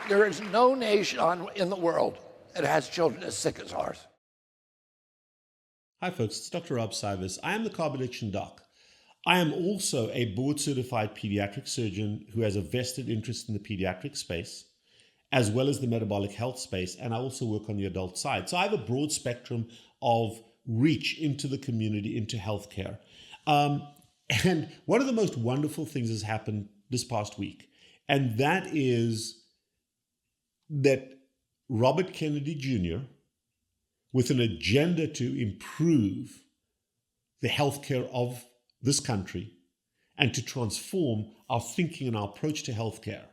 There is no nation in the world that has children as sick as ours. Hi folks, it's Dr. Rob CYWES. I am the Carb Addiction Doc. I am also a board-certified pediatric surgeon who has a vested interest in the pediatric space, as well as the metabolic health space, and I also work on the adult side. So I have a broad spectrum of reach into the community, into healthcare. And one of the most wonderful things has happened this past week, and that is that Robert Kennedy Jr., with an agenda to improve the healthcare of this country and to transform our thinking and our approach to healthcare,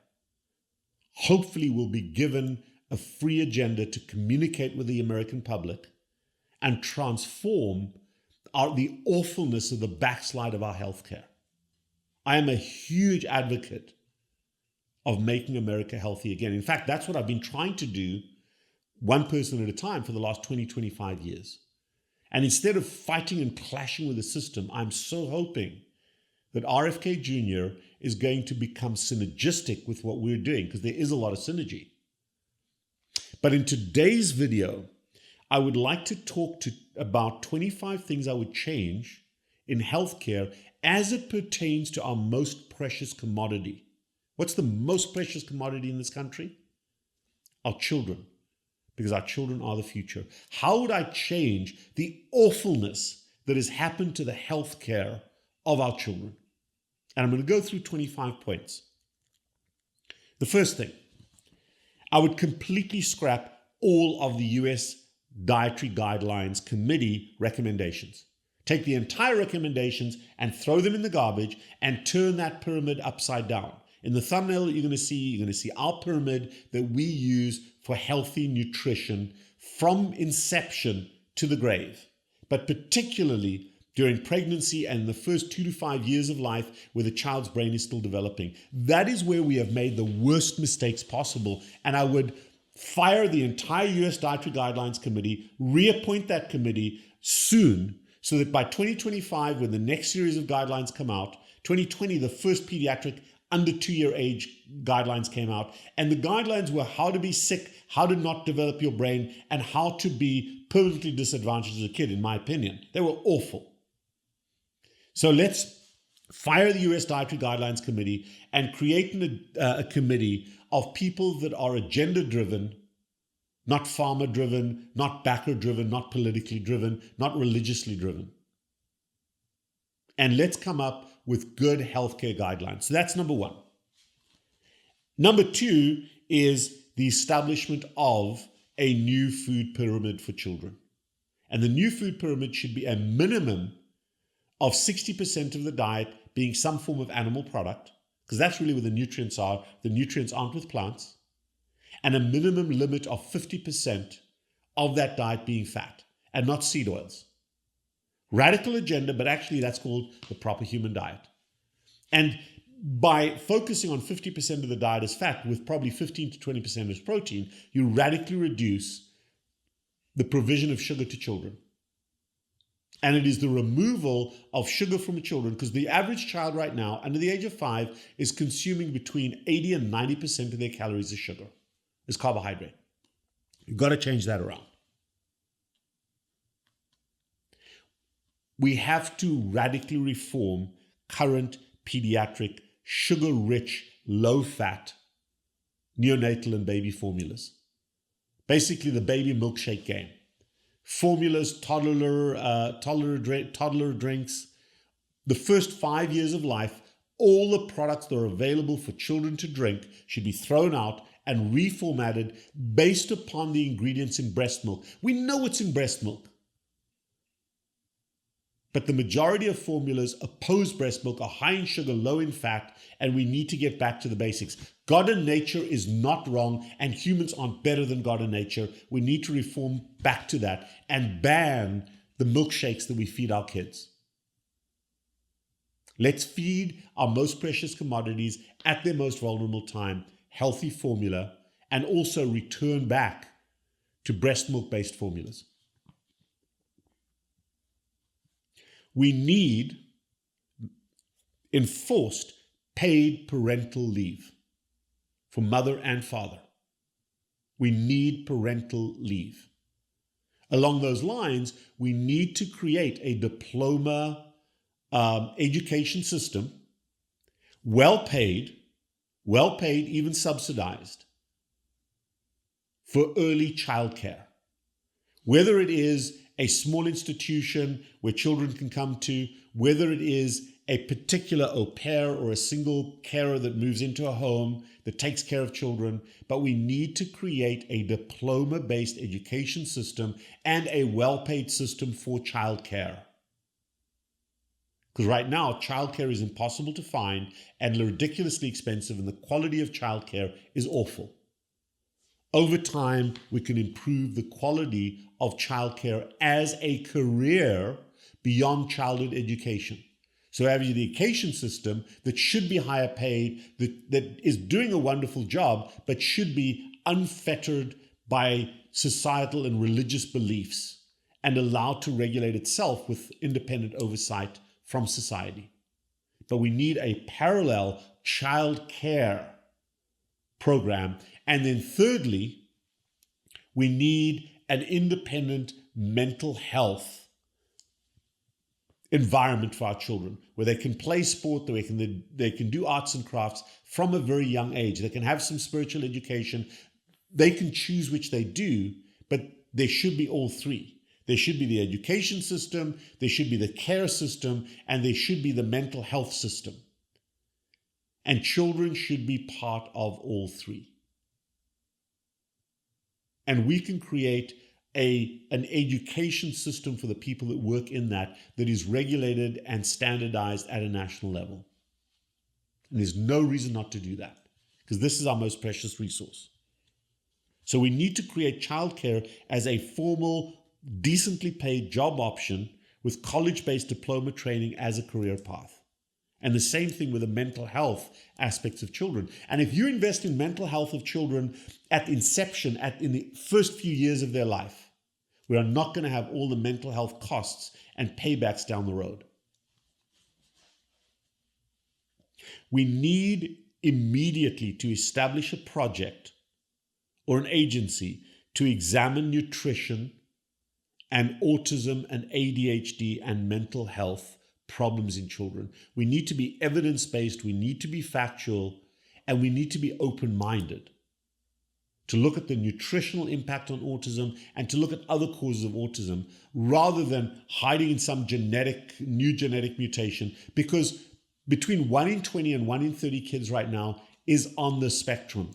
hopefully will be given a free agenda to communicate with the American public and transform the awfulness of the backslide of our healthcare. I am a huge advocate of making America healthy again. In fact, that's what I've been trying to do one person at a time for the last 20, 25 years. And instead of fighting and clashing with the system, I'm so hoping that RFK Jr. is going to become synergistic with what we're doing, because there is a lot of synergy. But in today's video, I would like to talk about 25 things I would change in healthcare as it pertains to our most precious commodity. What's the most precious commodity in this country? Our children, because our children are the future. How would I change the awfulness that has happened to the healthcare of our children? And I'm going to go through 25 points. The first thing, I would completely scrap all of the US Dietary Guidelines Committee recommendations. Take the entire recommendations and throw them in the garbage and turn that pyramid upside down. In the thumbnail that you're going to see our pyramid that we use for healthy nutrition from inception to the grave, but particularly during pregnancy and the first 2 to 5 years of life where the child's brain is still developing. That is where we have made the worst mistakes possible. And I would fire the entire US Dietary Guidelines Committee, reappoint that committee soon, so that by 2025, when the next series of guidelines come out, 2020, the first pediatric under 2-year age guidelines came out, and the guidelines were how to be sick, how to not develop your brain, and how to be permanently disadvantaged as a kid, in my opinion. They were awful. So let's fire the US Dietary Guidelines Committee and create a committee of people that are agenda-driven, not farmer-driven, not backer-driven, not politically driven, not religiously driven. And let's come up with good healthcare guidelines. So that's number one. Number two is the establishment of a new food pyramid for children. And the new food pyramid should be a minimum of 60% of the diet being some form of animal product, because that's really where the nutrients are. The nutrients aren't with plants. And a minimum limit of 50% of that diet being fat and not seed oils. Radical agenda, but actually that's called the proper human diet. And by focusing on 50% of the diet as fat with probably 15 to 20% as protein, you radically reduce the provision of sugar to children. And it is the removal of sugar from children, because the average child right now under the age of 5 is consuming between 80 and 90% of their calories as sugar, as carbohydrate. You've got to change that around. We have to radically reform current pediatric, sugar-rich, low-fat neonatal and baby formulas. Basically, the baby milkshake game. Formulas, toddler drinks. The first 5 years of life, all the products that are available for children to drink should be thrown out and reformatted based upon the ingredients in breast milk. We know what's in breast milk. But the majority of formulas oppose breast milk, are high in sugar, low in fat, and we need to get back to the basics. God and nature is not wrong, and humans aren't better than God and nature. We need to reform back to that and ban the milkshakes that we feed our kids. Let's feed our most precious commodities at their most vulnerable time, healthy formula, and also return back to breast milk-based formulas. We need enforced paid parental leave for mother and father. We need parental leave. Along those lines, we need to create a diploma education system, well paid, even subsidized, for early childcare. Whether it is a small institution where children can come to, whether it is a particular au pair or a single carer that moves into a home that takes care of children, but we need to create a diploma-based education system and a well-paid system for childcare. Because right now, childcare is impossible to find and ridiculously expensive, and the quality of childcare is awful. Over time, we can improve the quality of childcare as a career beyond childhood education. So we have an education system that should be higher paid, that is doing a wonderful job, but should be unfettered by societal and religious beliefs and allowed to regulate itself with independent oversight from society. But we need a parallel child care program. And then thirdly, we need an independent mental health environment for our children where they can play sport, they can do arts and crafts from a very young age. They can have some spiritual education. They can choose which they do, but there should be all three. There should be the education system, there should be the care system, and there should be the mental health system. And children should be part of all three. And we can create an education system for the people that work in that is regulated and standardized at a national level. And there's no reason not to do that, because this is our most precious resource. So we need to create childcare as a formal, decently paid job option with college-based diploma training as a career path. And the same thing with the mental health aspects of children. And if you invest in mental health of children at inception, in the first few years of their life, we are not going to have all the mental health costs and paybacks down the road. We need immediately to establish a project or an agency to examine nutrition and autism and ADHD and mental health problems in children. We need to be evidence-based, we need to be factual, and we need to be open-minded to look at the nutritional impact on autism and to look at other causes of autism rather than hiding in some new genetic mutation, because between 1 in 20 and 1 in 30 kids right now is on the spectrum.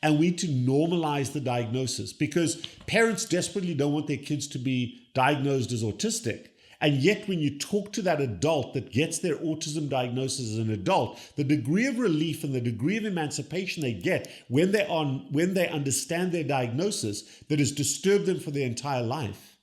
And we need to normalize the diagnosis, because parents desperately don't want their kids to be diagnosed as autistic. And yet when you talk to that adult that gets their autism diagnosis as an adult, the degree of relief and the degree of emancipation they get when they understand their diagnosis that has disturbed them for their entire life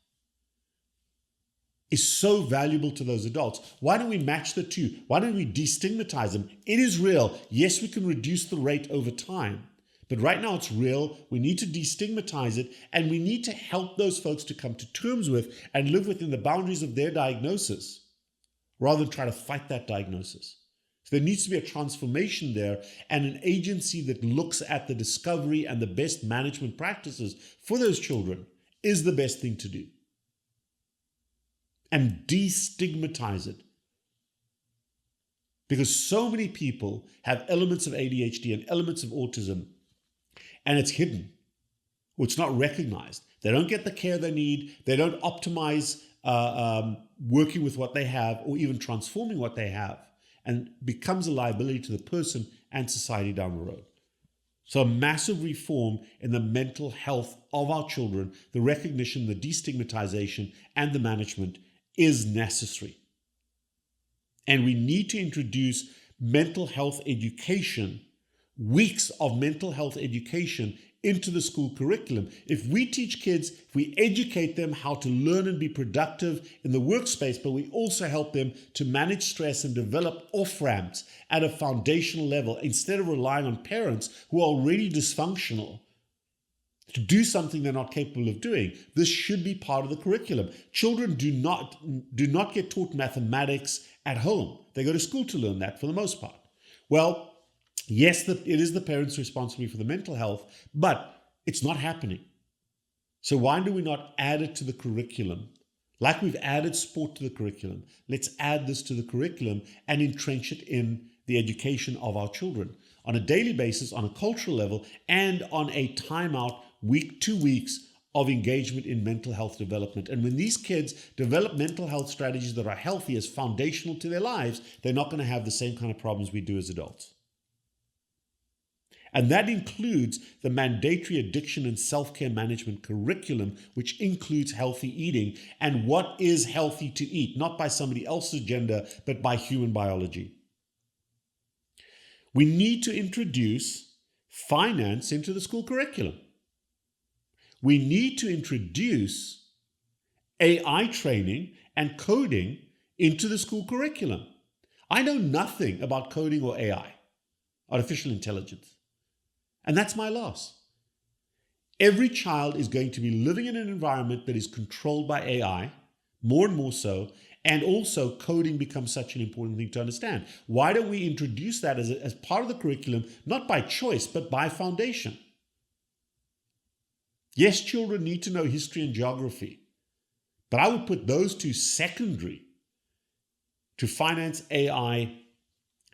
is so valuable to those adults. Why don't we match the two? Why don't we destigmatize them? It is real. Yes, we can reduce the rate over time. But right now it's real. We need to destigmatize it, and we need to help those folks to come to terms with and live within the boundaries of their diagnosis rather than try to fight that diagnosis. So there needs to be a transformation there, and an agency that looks at the discovery and the best management practices for those children is the best thing to do. And destigmatize it. Because so many people have elements of ADHD and elements of autism, and it's hidden, or it's not recognized. They don't get the care they need. They don't optimize working with what they have or even transforming what they have, and becomes a liability to the person and society down the road. So a massive reform in the mental health of our children, the recognition, the destigmatization, and the management is necessary. And we need to introduce mental health education, weeks of mental health education into the school curriculum. If we teach kids, if we educate them how to learn and be productive in the workspace, but we also help them to manage stress and develop off-ramps at a foundational level, instead of relying on parents who are already dysfunctional to do something they're not capable of doing, this should be part of the curriculum. Children do not get taught mathematics at home. They go to school to learn that for the most part. Well, Yes, it is the parents' responsibility for the mental health, but it's not happening. So why do we not add it to the curriculum? Like we've added sport to the curriculum, let's add this to the curriculum and entrench it in the education of our children on a daily basis, on a cultural level, and on a timeout week, 2 weeks of engagement in mental health development. And when these kids develop mental health strategies that are healthy as foundational to their lives, they're not going to have the same kind of problems we do as adults. And that includes the mandatory addiction and self-care management curriculum, which includes healthy eating and what is healthy to eat, not by somebody else's agenda, but by human biology. We need to introduce finance into the school curriculum. We need to introduce AI training and coding into the school curriculum. I know nothing about coding or AI, artificial intelligence. And that's my loss. Every child is going to be living in an environment that is controlled by AI, more and more so, and also coding becomes such an important thing to understand. Why don't we introduce that as part of the curriculum, not by choice, but by foundation? Yes, children need to know history and geography, but I would put those two secondary to finance, AI,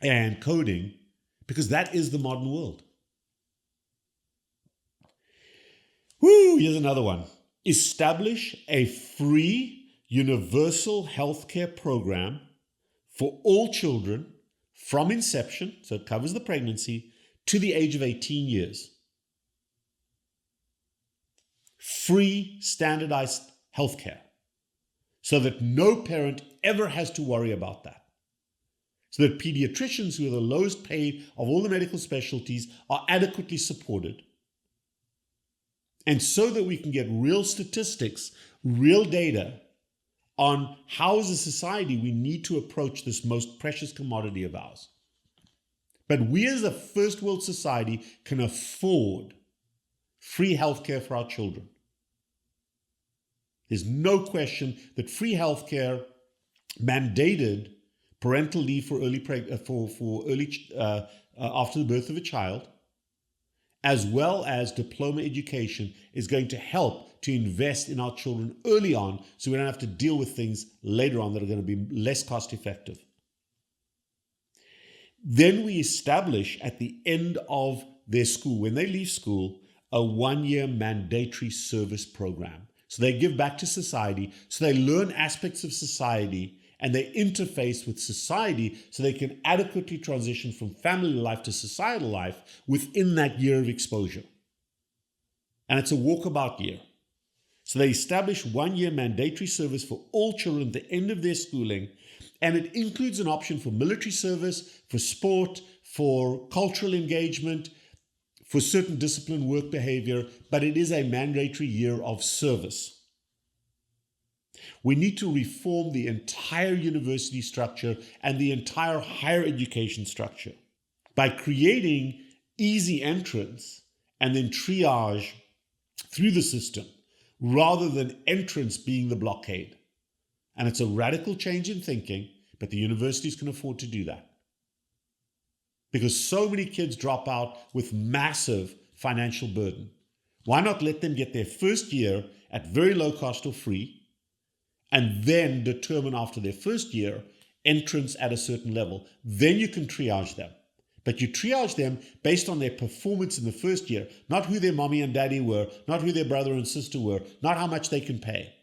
and coding, because that is the modern world. Here's another one. Establish a free universal healthcare program for all children from inception, so it covers the pregnancy, to the age of 18 years. Free standardized healthcare so that no parent ever has to worry about that. So that pediatricians, who are the lowest paid of all the medical specialties, are adequately supported. And so that we can get real statistics, real data on how as a society we need to approach this most precious commodity of ours. But we as a first world society can afford free healthcare for our children. There's no question that free healthcare mandated parental leave for after the birth of a child, as well as diploma education, is going to help to invest in our children early on so we don't have to deal with things later on that are going to be less cost effective. Then we establish at the end of their school, when they leave school, a 1-year mandatory service program. So they give back to society, so they learn aspects of society and they interface with society so they can adequately transition from family life to societal life within that year of exposure. And it's a walkabout year. So they establish 1-year mandatory service for all children at the end of their schooling, and it includes an option for military service, for sport, for cultural engagement, for certain discipline work behavior, but it is a mandatory year of service. We need to reform the entire university structure and the entire higher education structure by creating easy entrance and then triage through the system rather than entrance being the blockade. And it's a radical change in thinking, but the universities can afford to do that. Because so many kids drop out with massive financial burden. Why not let them get their first year at very low cost or free, and then determine after their first year entrance at a certain level? Then you can triage them. But you triage them based on their performance in the first year, not who their mommy and daddy were, not who their brother and sister were, not how much they can pay.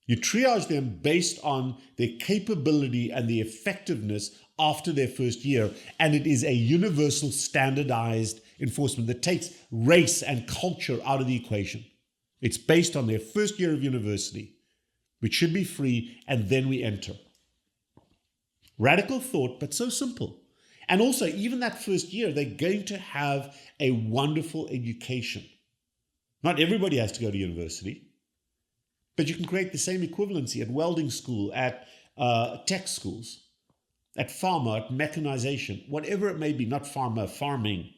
You triage them based on their capability and the effectiveness after their first year, and it is a universal standardized enforcement that takes race and culture out of the equation. It's based on their first year of university, which should be free, and then we enter. Radical thought, but so simple. And also, even that first year, they're going to have a wonderful education. Not everybody has to go to university, but you can create the same equivalency at welding school, at tech schools, at pharma, at mechanization, whatever it may be, not pharma, farming.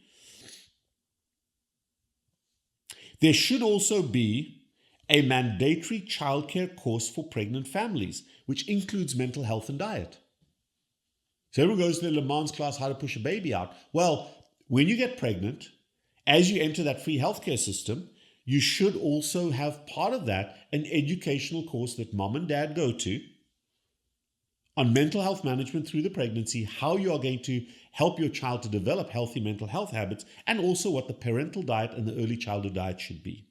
There should also be a mandatory childcare course for pregnant families, which includes mental health and diet. So everyone goes to the Le Mans class, how to push a baby out. Well, when you get pregnant, as you enter that free healthcare system, you should also have part of that an educational course that mom and dad go to on mental health management through the pregnancy, how you are going to help your child to develop healthy mental health habits, and also what the parental diet and the early childhood diet should be.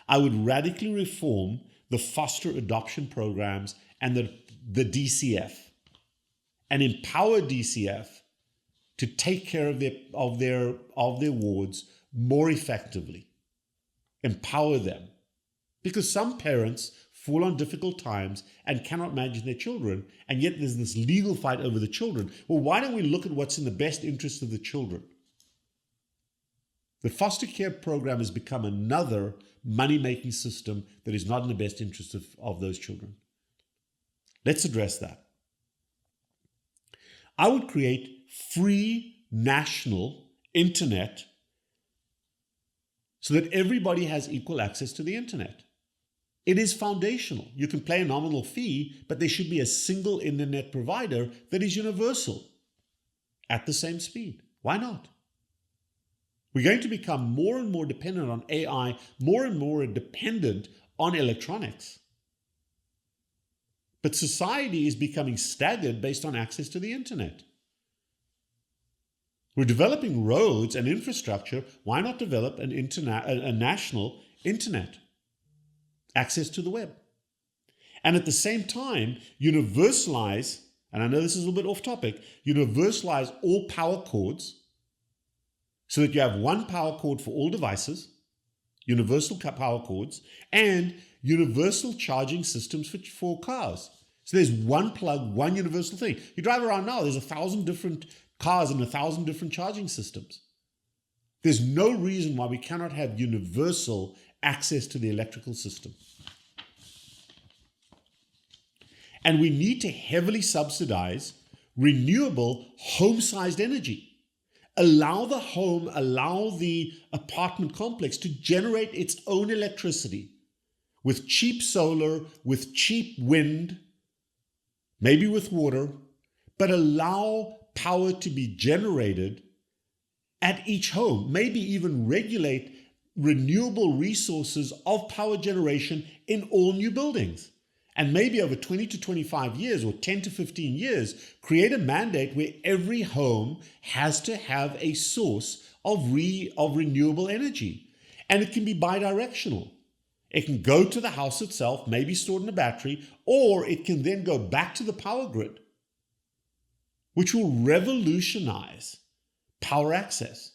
I would radically reform the foster adoption programs and the DCF and empower DCF to take care of their wards more effectively. Empower them. Because some parents fall on difficult times and cannot manage their children, and yet there's this legal fight over the children. Well, why don't we look at what's in the best interest of the children? The foster care program has become another money-making system that is not in the best interest of those children. Let's address that. I would create free national internet so that everybody has equal access to the internet. It is foundational. You can pay a nominal fee, but there should be a single internet provider that is universal at the same speed. Why not? We're going to become more and more dependent on AI, more and more dependent on electronics. But society is becoming staggered based on access to the internet. We're developing roads and infrastructure. Why not develop a national internet? Access to the web. And at the same time, universalize, and I know this is a little bit off topic, universalize all power cords so that you have one power cord for all devices, universal power cords, and universal charging systems for cars. So there's one plug, one universal thing. You drive around now, there's 1,000 different cars and 1,000 different charging systems. There's no reason why we cannot have universal access to the electrical system. And we need to heavily subsidize renewable home-sized energy. Allow the home, allow the apartment complex to generate its own electricity with cheap solar, with cheap wind, maybe with water, but allow power to be generated at each home, maybe even regulate renewable resources of power generation in all new buildings. And maybe over 20 to 25 years or 10 to 15 years, create a mandate where every home has to have a source of renewable energy. And it can be bidirectional. It can go to the house itself, maybe stored in a battery, or it can then go back to the power grid, which will revolutionize power access.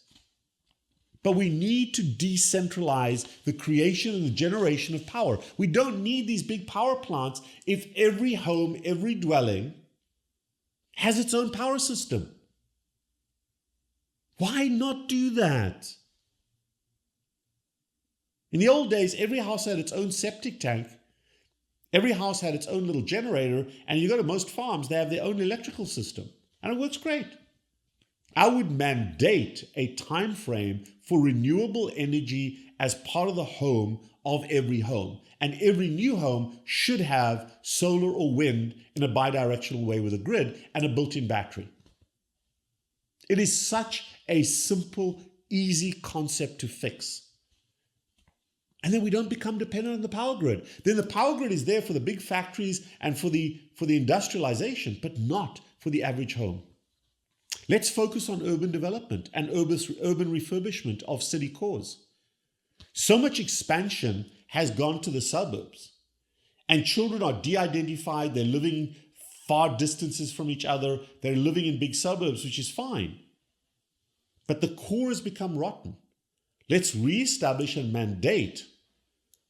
But we need to decentralize the creation and the generation of power. We don't need these big power plants if every home, every dwelling has its own power system. Why not do that? In the old days, every house had its own septic tank. Every house had its own little generator. And you go to most farms, they have their own electrical system. And it works great. I would mandate a time frame for renewable energy as part of the home of every home. And every new home should have solar or wind in a bidirectional way with a grid and a built-in battery. It is such a simple, easy concept to fix. And then we don't become dependent on the power grid. Then the power grid is there for the big factories and for the industrialization, but not for the average home. Let's focus on urban development and urban refurbishment of city cores. So much expansion has gone to the suburbs, and children are de-identified. They're living far distances from each other. They're living in big suburbs, which is fine. But the core has become rotten. Let's reestablish and mandate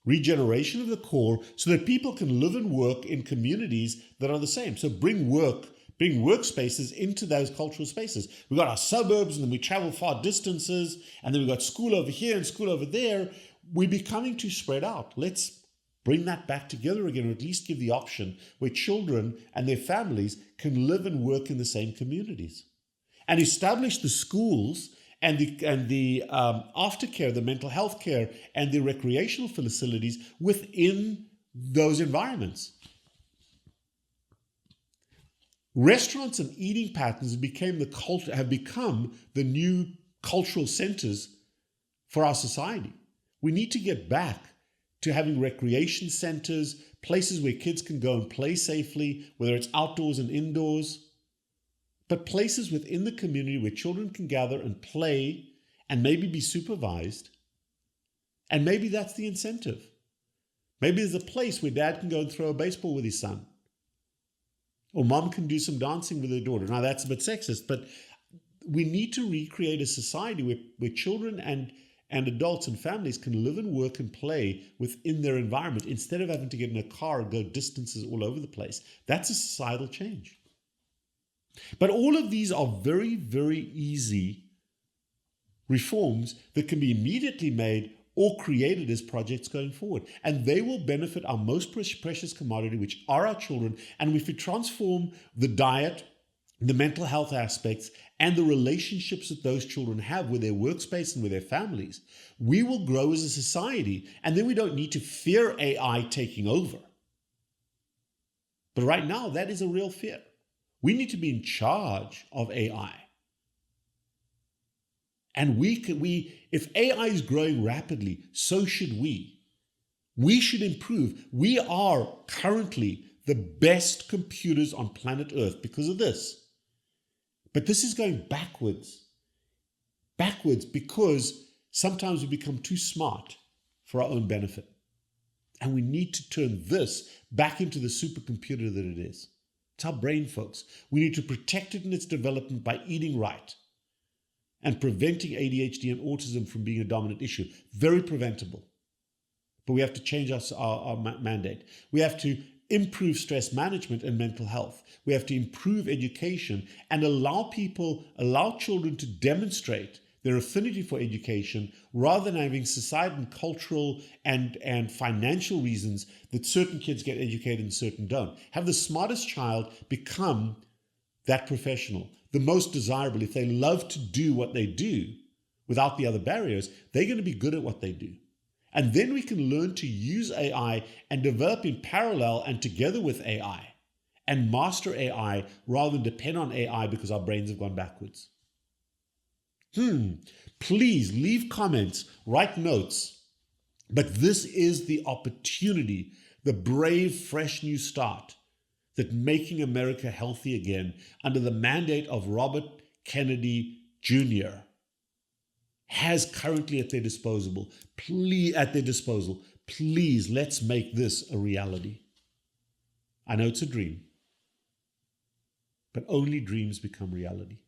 regeneration of the core so that people can live and work in communities that are the same. So bring workspaces into those cultural spaces. We've got our suburbs, and then we travel far distances, and then we've got school over here and school over there. We're becoming too spread out. Let's bring that back together again, or at least give the option where children and their families can live and work in the same communities. And establish the schools and the aftercare, the mental health care, and the recreational facilities within those environments. Restaurants and eating patterns have become the new cultural centers for our society. We need to get back to having recreation centers, places where kids can go and play safely, whether it's outdoors and indoors, but places within the community where children can gather and play and maybe be supervised. And maybe that's the incentive. Maybe there's a place where dad can go and throw a baseball with his son, or mom can do some dancing with her daughter. Now that's a bit sexist, but we need to recreate a society where children and adults and families can live and work and play within their environment instead of having to get in a car and go distances all over the place. That's a societal change. But all of these are very, very easy reforms that can be immediately made or created as projects going forward. And they will benefit our most precious commodity, which are our children. And if we transform the diet, the mental health aspects, and the relationships that those children have with their workspace and with their families, we will grow as a society. And then we don't need to fear AI taking over. But right now, that is a real fear. We need to be in charge of AI. And if AI is growing rapidly, so should we. We should improve. We are currently the best computers on planet Earth because of this. But this is going backwards. Backwards because sometimes we become too smart for our own benefit. And we need to turn this back into the supercomputer that it is. It's our brain, folks. We need to protect it in its development by eating right and preventing ADHD and autism from being a dominant issue. Very preventable. But we have to change our mandate. We have to improve stress management and mental health. We have to improve education and allow children to demonstrate their affinity for education rather than having societal and cultural and financial reasons that certain kids get educated and certain don't. Have the smartest child become that professional, the most desirable. If they love to do what they do without the other barriers, they're going to be good at what they do. And then we can learn to use AI and develop in parallel and together with AI and master AI rather than depend on AI because our brains have gone backwards. Please leave comments, write notes. But this is the opportunity, the brave, fresh new start that making America healthy again under the mandate of Robert Kennedy Jr. has currently at their disposal. Please, let's make this a reality. I know it's a dream, but only dreams become reality.